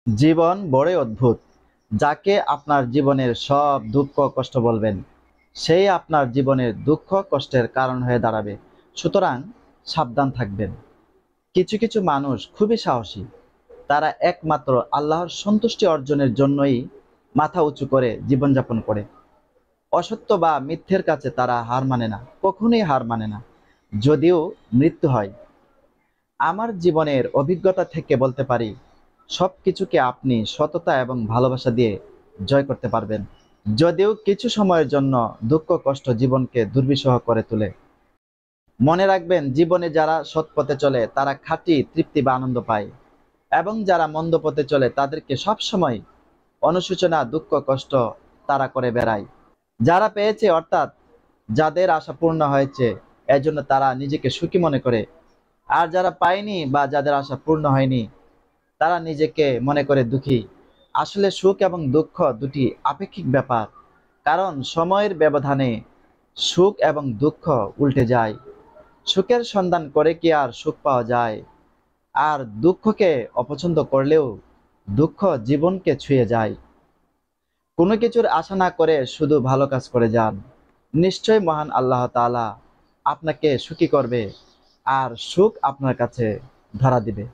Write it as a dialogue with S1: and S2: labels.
S1: জীবন বড়ই অদ্ভুত। যাকে আপনার জীবনের সব দুঃখ কষ্ট বলবেন, সেই আপনার জীবনের দুঃখ কষ্টের কারণ হয়ে দাঁড়াবে। সুতরাং সাবধান থাকবেন। কিছু কিছু মানুষ খুবই সাহসী। তারা একমাত্র আল্লাহর সন্তুষ্টি অর্জনের জন্যই মাথা উঁচু করে জীবনযাপন করে। অসত্য বা মিথ্যের কাছে তারা হার মানে না, কখনোই হার মানে না, যদিও মৃত্যু হয়। আমার জীবনের অভিজ্ঞতা থেকে বলতে পারি, সব কিছুকে আপনি সততা এবং ভালোবাসা দিয়ে জয় করতে পারবেন। যদিও কিছু সময়ের জন্য দুঃখ কষ্ট জীবনকে দুর্বিষহ করে তোলে, মনে রাখবেন জীবনে যারা সৎ পথে চলে তারা খাঁটি তৃপ্তি বা আনন্দ পায়, এবং যারা মন্দ পথে চলে তাদেরকে সবসময় অনুশোচনা দুঃখ কষ্ট তারা করে বেড়ায়। যারা পেয়েছে, অর্থাৎ যাদের আশা পূর্ণ হয়েছে, এজন্য তারা নিজেকে সুখী মনে করে। আর যারা পায়নি বা যাদের আশা পূর্ণ হয়নি, তারা নিজেকে মনে করে দুঃখী। আসলে সুখ এবং দুঃখ দুটি আপেক্ষিক ব্যাপার, কারণ সময়ের ব্যবধানে সুখ এবং দুঃখ উল্টে যায়। সুখের সন্ধান করে কি আর সুখ পাওয়া যায়? আর দুঃখকে অপছন্দ করলেও দুঃখ জীবনকে ছুঁয়ে যায়। কোনো কিছুর আশা না করে শুধু ভালো কাজ করে যান, নিশ্চয় মহান আল্লাহ তাআলা আপনাকে সুখী করবে, আর সুখ আপনার কাছে ধরা দিবে।